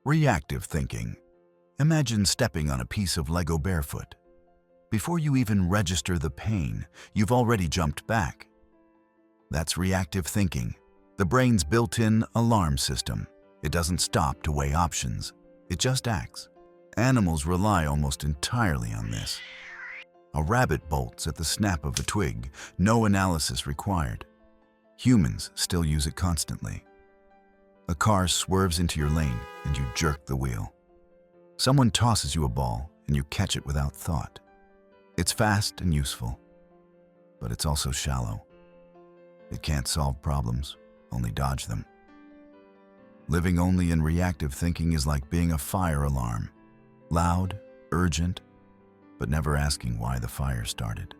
Reactive thinking. Imagine stepping on a piece of Lego barefoot. Before you even register the pain, you've already jumped back. That's reactive thinking, the brain's built-in alarm system. It doesn't stop to weigh options. It just acts. Animals rely almost entirely on this. A rabbit bolts at the snap of a twig, no analysis required. Humans still use it constantly. A car swerves into your lane and you jerk the wheel. Someone tosses you a ball and you catch it without thought. It's fast and useful, but it's also shallow. It can't solve problems, only dodge them. Living only in reactive thinking is like being a fire alarm. Loud, urgent, but never asking why the fire started.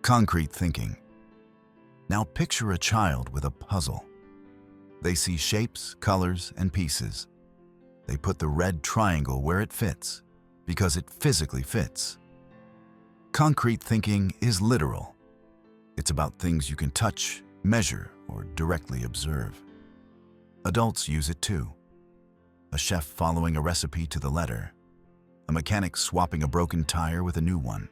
Concrete thinking. Now picture a child with a puzzle. They see shapes, colors, and pieces. They put the red triangle where it fits, because it physically fits. Concrete thinking is literal. It's about things you can touch, measure, or directly observe. Adults use it too. A chef following a recipe to the letter. A mechanic swapping a broken tire with a new one.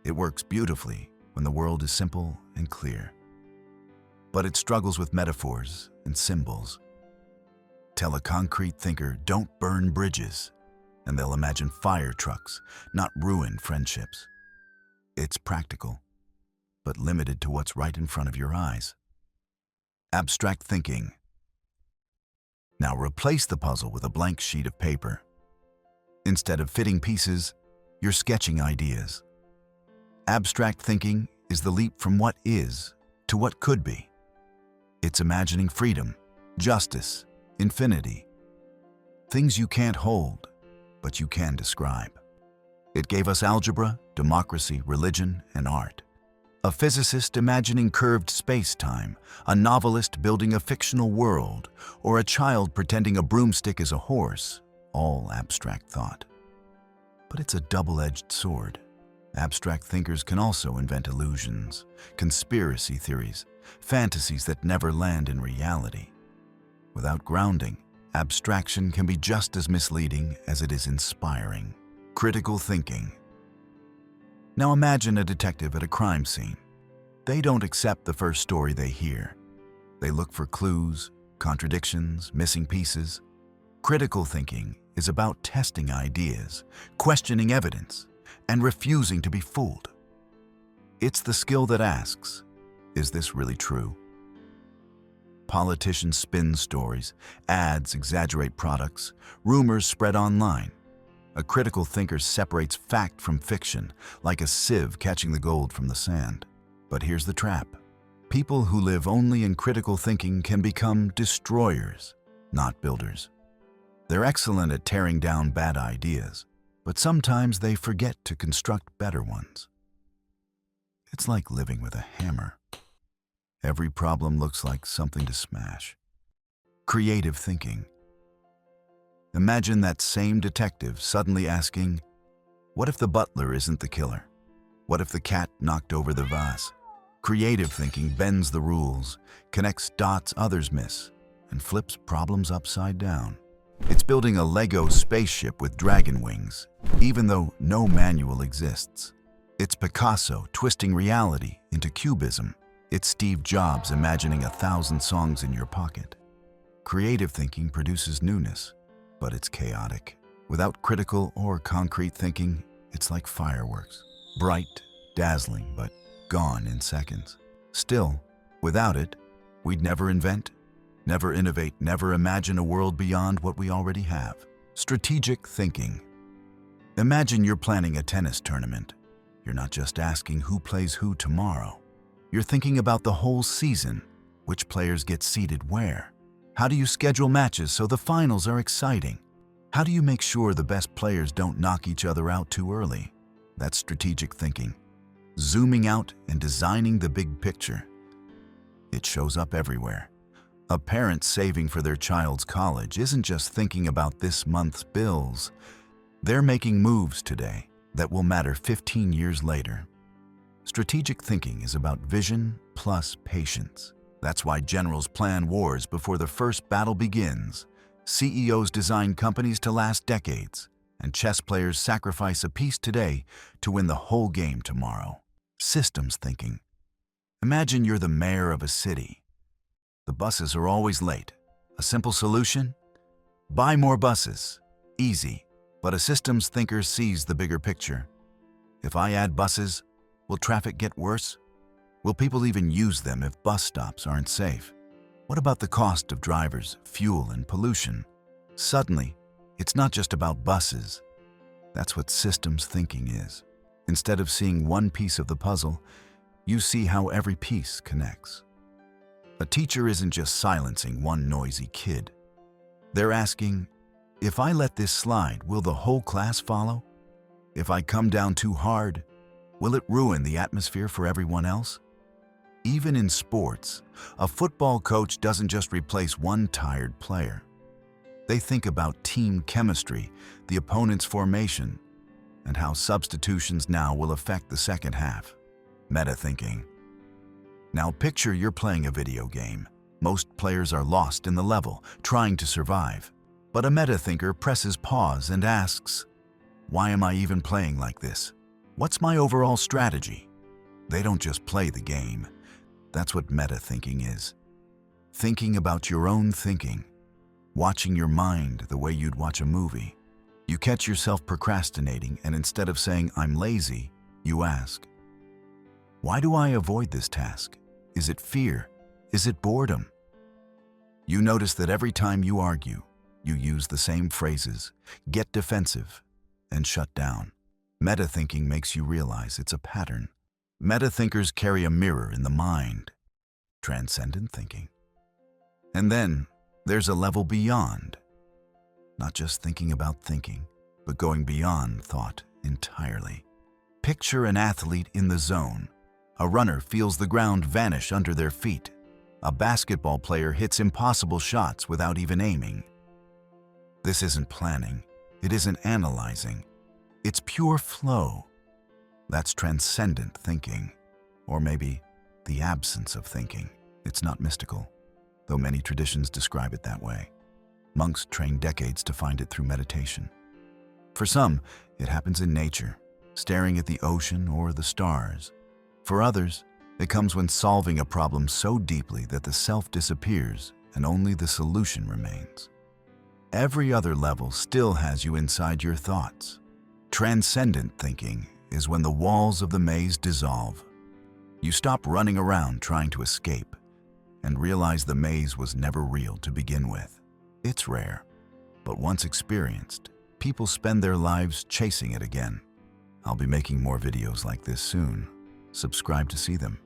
It works beautifully when the world is simple and clear. But it struggles with metaphors and symbols. Tell a concrete thinker, don't burn bridges, and they'll imagine fire trucks, not ruined friendships. It's practical, but limited to what's right in front of your eyes. Abstract thinking. Now replace the puzzle with a blank sheet of paper. Instead of fitting pieces, you're sketching ideas. Abstract thinking is the leap from what is to what could be. It's imagining freedom, justice, infinity. Things you can't hold, but you can describe. It gave us algebra, democracy, religion, and art. A physicist imagining curved space-time, a novelist building a fictional world, or a child pretending a broomstick is a horse, all abstract thought. But it's a double-edged sword. Abstract thinkers can also invent illusions, conspiracy theories, fantasies that never land in reality. Without grounding, abstraction can be just as misleading as it is inspiring. Critical thinking. Now imagine a detective at a crime scene. They don't accept the first story they hear. They look for clues, contradictions, missing pieces. Critical thinking is about testing ideas, questioning evidence, and refusing to be fooled. It's the skill that asks, is this really true? Politicians spin stories, ads exaggerate products, rumors spread online. A critical thinker separates fact from fiction, like a sieve catching the gold from the sand. But here's the trap. People who live only in critical thinking can become destroyers, not builders. They're excellent at tearing down bad ideas, but sometimes they forget to construct better ones. It's like living with a hammer. Every problem looks like something to smash. Creative thinking. Imagine that same detective suddenly asking, what if the butler isn't the killer? What if the cat knocked over the vase? Creative thinking bends the rules, connects dots others miss, and flips problems upside down. It's building a Lego spaceship with dragon wings, even though no manual exists. It's Picasso twisting reality into cubism. It's Steve Jobs imagining 1,000 songs in your pocket. Creative thinking produces newness, but it's chaotic. Without critical or concrete thinking, it's like fireworks. Bright, dazzling, but gone in seconds. Still, without it, we'd never invent, never innovate, never imagine a world beyond what we already have. Strategic thinking. Imagine you're planning a tennis tournament. You're not just asking who plays who tomorrow. You're thinking about the whole season. Which players get seated where? How do you schedule matches so the finals are exciting? How do you make sure the best players don't knock each other out too early? That's strategic thinking. Zooming out and designing the big picture. It shows up everywhere. A parent saving for their child's college isn't just thinking about this month's bills. They're making moves today that will matter 15 years later. Strategic thinking is about vision plus patience. That's why generals plan wars before the first battle begins. CEOs design companies to last decades, and chess players sacrifice a piece today to win the whole game tomorrow. Systems thinking. Imagine you're the mayor of a city. The buses are always late. A simple solution? Buy more buses. Easy. But a systems thinker sees the bigger picture. If I add buses, will traffic get worse? Will people even use them if bus stops aren't safe? What about the cost of drivers, fuel, and pollution? Suddenly, it's not just about buses. That's what systems thinking is. Instead of seeing one piece of the puzzle, you see how every piece connects. A teacher isn't just silencing one noisy kid. They're asking, if I let this slide, will the whole class follow? If I come down too hard, will it ruin the atmosphere for everyone else? Even in sports, a football coach doesn't just replace one tired player. They think about team chemistry, the opponent's formation, and how substitutions now will affect the second half. Meta-thinking. Now picture you're playing a video game. Most players are lost in the level, trying to survive. But a meta-thinker presses pause and asks, why am I even playing like this? What's my overall strategy? They don't just play the game. That's what meta-thinking is. Thinking about your own thinking. Watching your mind the way you'd watch a movie. You catch yourself procrastinating, and instead of saying, I'm lazy, you ask, why do I avoid this task? Is it fear? Is it boredom? You notice that every time you argue, you use the same phrases, get defensive, and shut down. Meta-thinking makes you realize it's a pattern. Meta-thinkers carry a mirror in the mind. Transcendent thinking. And then there's a level beyond. Not just thinking about thinking, but going beyond thought entirely. Picture an athlete in the zone. A runner feels the ground vanish under their feet. A basketball player hits impossible shots without even aiming. This isn't planning. It isn't analyzing. It's pure flow. That's transcendent thinking. Or maybe the absence of thinking. It's not mystical, though many traditions describe it that way. Monks train decades to find it through meditation. For some, it happens in nature, staring at the ocean or the stars. For others, it comes when solving a problem so deeply that the self disappears and only the solution remains. Every other level still has you inside your thoughts. Transcendent thinking is when the walls of the maze dissolve. You stop running around trying to escape and realize the maze was never real to begin with. It's rare, but once experienced, people spend their lives chasing it again. I'll be making more videos like this soon. Subscribe to see them.